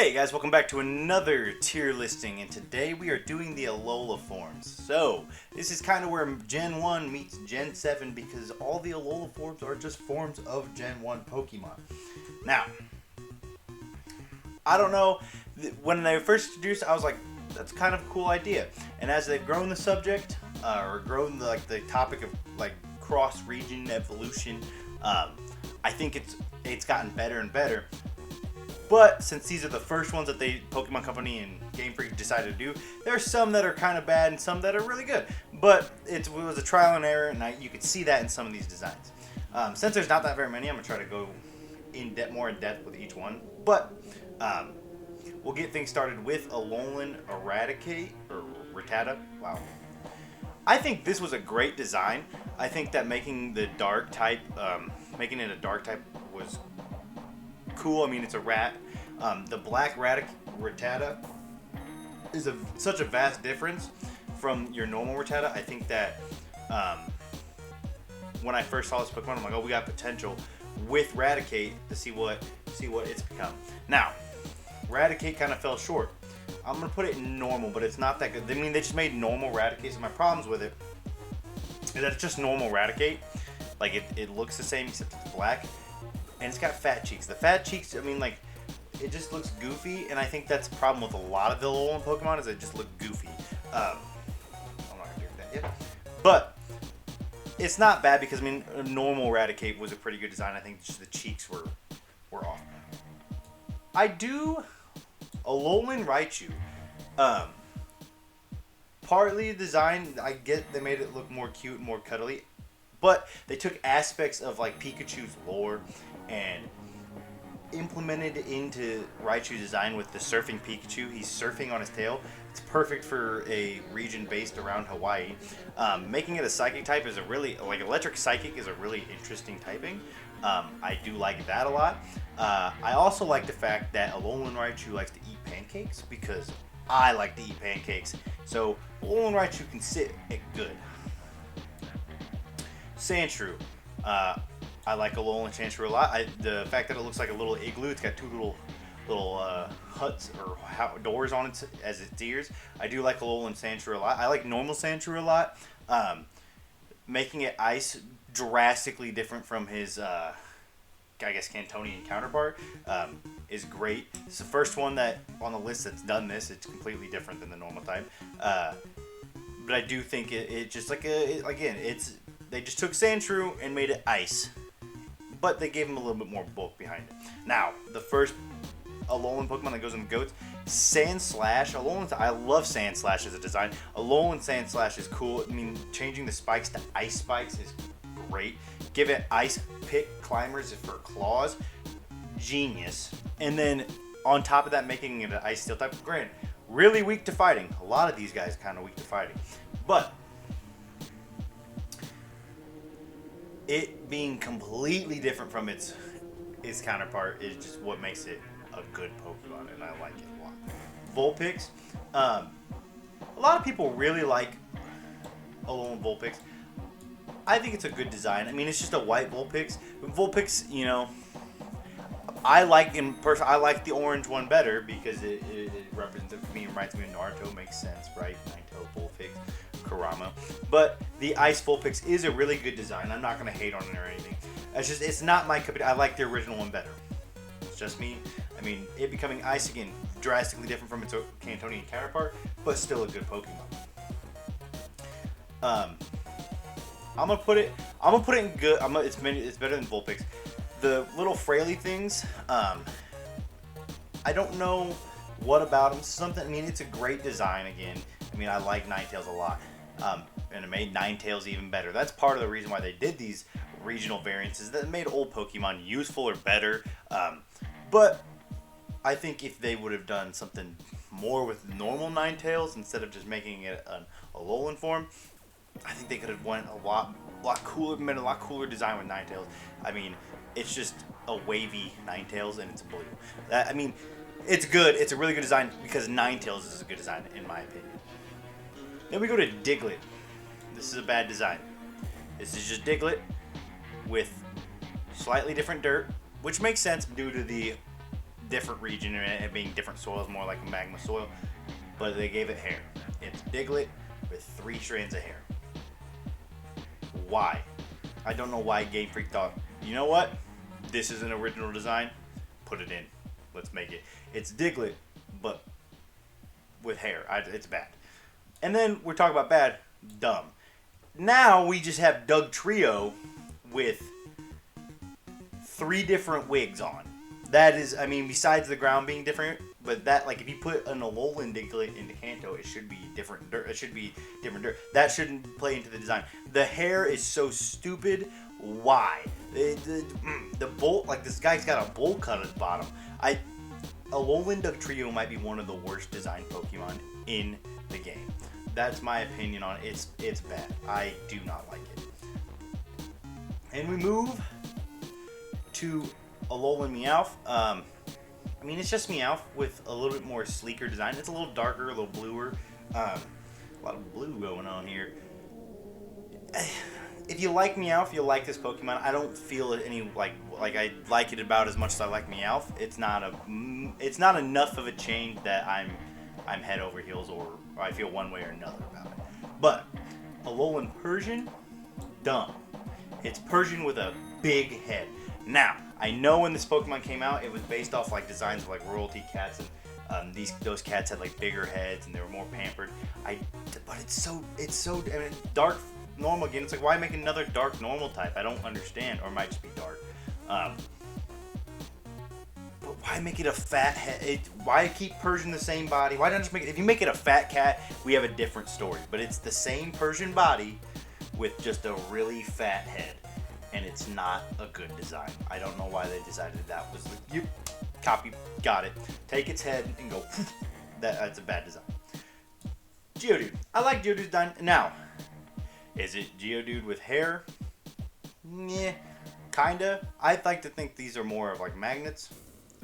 Hey guys, welcome back to another tier listing, and today we are doing the Alola forms. So, this is kind of where Gen 1 meets Gen 7 because all the Alola forms are just forms of Gen 1 Pokemon. Now, I don't know, when they first introduced, I was like, that's kind of a cool idea. And as they've grown the subject, or grown the topic of cross-region evolution, I think it's gotten better and better. But since these are the first ones that Pokemon Company and Game Freak decided to do, there are some that are kind of bad and some that are really good. But it was a trial and error, and you could see that in some of these designs. Since there's not that very many, I'm gonna try to go more in depth with each one. But we'll get things started with Alolan Eradicate or Rattata. Wow. I think this was a great design. I think that making it a dark type was cool. I mean, it's a rat. The black Rattata is such a vast difference from your normal Rattata. I think that when I first saw this Pokemon, I'm like, oh, we got potential with Raticate to see what it's become. Now, Raticate kind of fell short. I'm gonna put it in normal, but it's not that good. I mean, they just made normal Raticate, so my problems with it is that it's just normal Raticate. Like it looks the same except it's black. And it's got fat cheeks. The fat cheeks, I mean, it just looks goofy, and I think that's a problem with a lot of the Alolan Pokemon is they just look goofy. I'm not gonna do that yet, but it's not bad because I mean, a normal Raticate was a pretty good design. I think just the cheeks were off. I do Alolan Raichu. Partly the design, I get they made it look more cute, more cuddly. But they took aspects of Pikachu's lore and implemented it into Raichu's design with the surfing Pikachu. He's surfing on his tail. It's perfect for a region based around Hawaii. Making it a psychic type is electric psychic is a really interesting typing. I do like that a lot. I also like the fact that Alolan Raichu likes to eat pancakes because I like to eat pancakes. So Alolan Raichu can sit it good. Sandshrew. I like Alolan Sandshrew a lot. The fact that it looks like a little igloo, it's got two little huts or doors on it as its ears. I do like Alolan Sandshrew a lot. I like normal Sandshrew a lot. Making it ice, drastically different from his, I guess, Cantonian counterpart, is great. It's the first one that on the list that's done this. It's completely different than the normal type. But I do think it just they just took Sandshrew and made it ice. But they gave him a little bit more bulk behind it. Now, the first Alolan Pokemon that goes in the goats, Sandslash. I love Sandslash as a design. Alolan Sandslash is cool. I mean, changing the spikes to ice spikes is great. Give it ice pick climbers for claws. Genius. And then on top of that, making it an ice steel type. Granted, really weak to fighting. A lot of these guys kind of weak to fighting. But it being completely different from its counterpart is just what makes it a good Pokemon, and I like it a lot. Vulpix. A lot of people really like Alolan Vulpix. I think it's a good design. I mean, it's just a white Vulpix. But Vulpix, I like the orange one better because it reminds me of Naruto. Makes sense, right? Ninetale, Vulpix, Kurama. But the Ice Vulpix is a really good design. I'm not going to hate on it or anything. It's not my cup of tea. I like the original one better. It's just me. I mean, it becoming Ice again, drastically different from its Cantonian counterpart, but still a good Pokemon. I'm gonna put it in good. It's better than Vulpix. The little Fraley things, I don't know what about them. I mean, it's a great design again. I mean, I like Ninetales a lot. And it made Ninetales even better. That's part of the reason why they did these regional variants, is that it made old Pokemon useful or better. But I think if they would have done something more with normal Ninetales instead of just making it a Alolan form, I think they could have went a lot cooler, made a lot cooler design with Ninetales. I mean, it's just a wavy Ninetales and it's blue. I mean, it's good. It's a really good design because Ninetales is a good design in my opinion. Then we go to Diglett. This is a bad design. This is just Diglett with slightly different dirt, which makes sense due to the different region and it being different soils, more like a magma soil. But they gave it hair. It's Diglett with 3 strands of hair. Why? I don't know why Game Freak thought, you know what? This is an original design. Put it in. Let's make it. It's Diglett, but with hair. It's bad. And then we're talking about bad. Dumb. Now we just have Dugtrio with 3 different wigs on. That is, I mean, besides the ground being different, but that, like, if you put an Alolan Diglett into Kanto, it should be different dirt. It should be different dirt. That shouldn't play into the design. The hair is so stupid. Why? The bolt, like, this guy's got a bowl cut at the bottom. Alolan Dugtrio might be one of the worst designed Pokemon in the game. That's my opinion on it. It's bad. I do not like it. And we move to Alolan Meowth. I mean, it's just Meowth with a little bit more sleeker design. It's a little darker, a little bluer. A lot of blue going on here. If you like Meowth, you'll like this Pokemon. I don't feel any like I like it about as much as I like Meowth. It's not enough of a change that I'm head over heels or I feel one way or another about it. But Alolan Persian, dumb. It's Persian with a big head. Now, I know when this Pokemon came out, it was based off like designs of like royalty cats, and those cats had like bigger heads and they were more pampered. But it's so I mean, dark normal again. It's like, why make another dark normal type? I don't understand, or it might just be dark. But why make it a fat head? Why keep Persian the same body? Why not just make it? If you make it a fat cat, we have a different story. But it's the same Persian body with just a really fat head. And it's not a good design. I don't know why they decided that was the copy. Got it. Take its head and go. That's a bad design. Geodude. I like Geodude's design. Now, is it Geodude with hair? Yeah, kinda. I'd like to think these are more of like magnets.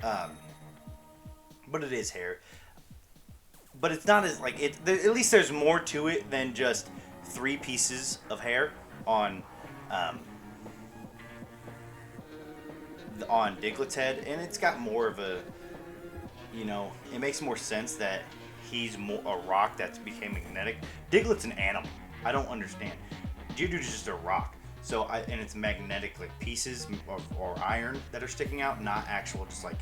But it is hair. But it's not as like it. At least there's more to it than just 3 pieces of hair on Diglett's head, and it's got more of a, you know, it makes more sense that he's more a rock that's became magnetic. Diglett's an animal. I don't understand. Geodude is just a rock. So and it's magnetic, like pieces or iron that are sticking out, not actual just like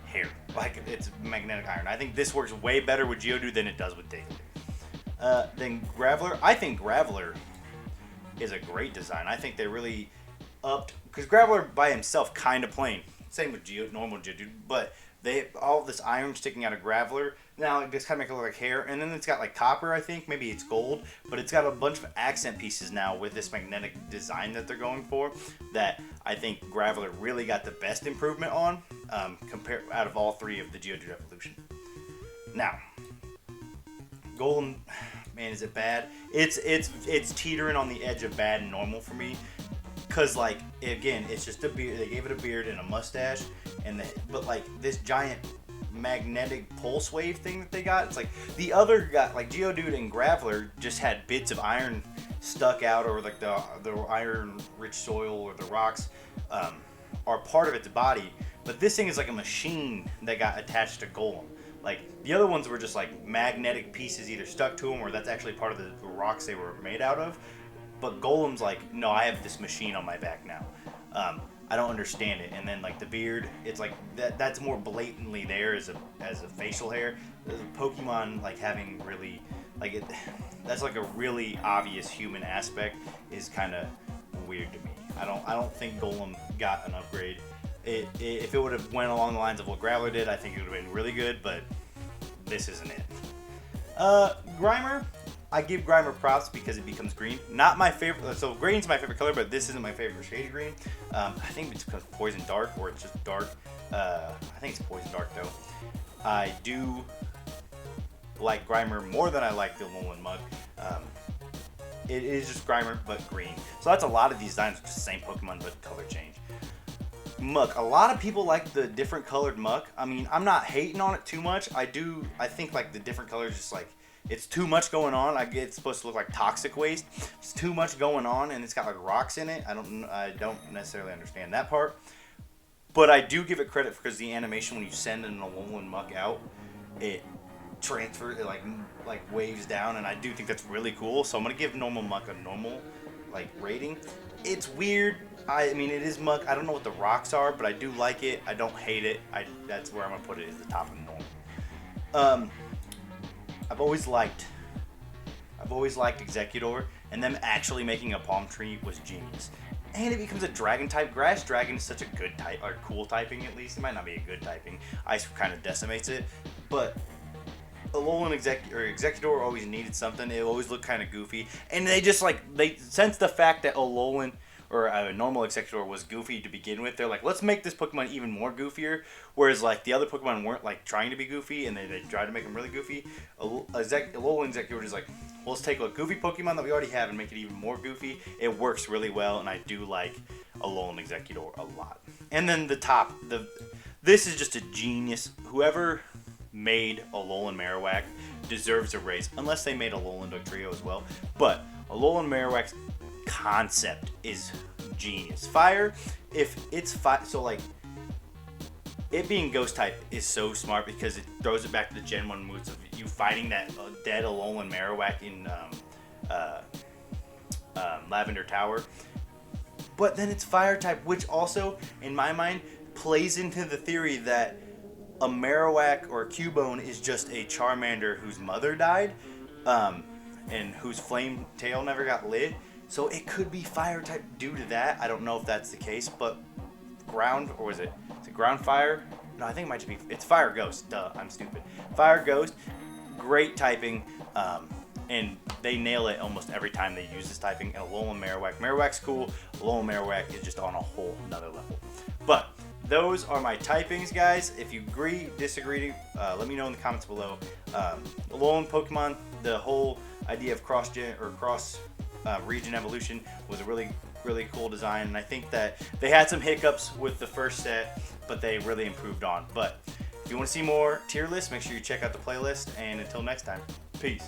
hair. Like it's magnetic iron. I think this works way better with Geodude than it does with Diglett. Then Graveler. I think Graveler is a great design. I think they really upped, because Graveler by himself kind of plain. Same with normal Geodude, but they all this iron sticking out of Graveler. Now it just kind of make it look like hair, and then it's got like copper. I think maybe it's gold, but it's got a bunch of accent pieces now with this magnetic design that they're going for. That I think Graveler really got the best improvement on, compared out of all 3 of the Geodude evolution. Now, Golem, man, is it bad? It's teetering on the edge of bad and normal for me. Cause like again, it's just a beard. They gave it a beard and a mustache, but like this giant magnetic pulse wave thing that they got. It's like the other guy, like Geodude and Graveler, just had bits of iron stuck out, or like the iron-rich soil or the rocks are part of its body. But this thing is like a machine that got attached to Golem. Like the other ones were just like magnetic pieces either stuck to them, or that's actually part of the rocks they were made out of. But Golem's like, no, I have this machine on my back now. I don't understand it. And then like the beard, it's like that's more blatantly there as a facial hair. The Pokemon like having really like it. That's like a really obvious human aspect is kind of weird to me. I don't think Golem got an upgrade. If it would have went along the lines of what Graveler did, I think it would have been really good. But this isn't it. Grimer. I give Grimer props because it becomes green. Not my favorite. So green's my favorite color, but this isn't my favorite shade of green. I think it's because Poison Dark, or it's just dark. I think it's Poison Dark though. I do like Grimer more than I like the Alolan Mug. It is just Grimer, but green. So that's a lot of these designs, just the same Pokemon, but color change. Muck. A lot of people like the different colored Muck. I mean, I'm not hating on it too much. I think like the different colors just like, it's too much going on. It's supposed to look like toxic waste. It's too much going on, and it's got like rocks in it. I don't necessarily understand that part. But I do give it credit because the animation when you send an Alolan Muck out, it transfers, it like waves down, and I do think that's really cool. So I'm gonna give normal Muck a normal like rating. It's weird. I mean, it is Muck. I don't know what the rocks are, but I do like it. I don't hate it. That's where I'm gonna put it, is the top of normal. I've always liked Executor, and them actually making a palm tree was genius. And it becomes a dragon type. Grass dragon is such a good type, or cool typing at least. It might not be a good typing. Ice kind of decimates it, but Alolan Executor always needed something. It always looked kind of goofy, and they since the fact that Alolan or a normal Executor was goofy to begin with, they're like, let's make this Pokemon even more goofier. Whereas like the other Pokemon weren't like trying to be goofy, and they tried to make them really goofy. Alolan Executor is like, well, let's take a goofy Pokemon that we already have and make it even more goofy. It works really well, and I do like Alolan Executor a lot. And then this is just a genius. Whoever made Alolan Marowak deserves a raise, unless they made Alolan Dugtrio as well. But Alolan Marowak's concept is genius. Fire, if it's so like it being ghost type is so smart because it throws it back to the Gen 1 moves of you fighting that dead Alolan Marowak in Lavender Tower. But then it's fire type, which also, in my mind, plays into the theory that a Marowak or a Cubone is just a Charmander whose mother died, and whose flame tail never got lit. So it could be fire type due to that. I don't know if that's the case, but ground, or is it ground fire? No, I think it might just be, it's fire ghost. Duh, I'm stupid. Fire ghost, great typing, and they nail it almost every time they use this typing. And Alolan Marowak. Marowak's cool. Alolan Marowak is just on a whole nother level. But those are my typings, guys. If you agree, disagree, let me know in the comments below. Alolan Pokemon, the whole idea of cross region evolution was a really cool design, and I think that they had some hiccups with the first set, but they really improved on. But if you want to see more tier lists, make sure you check out the playlist, and until next time, peace.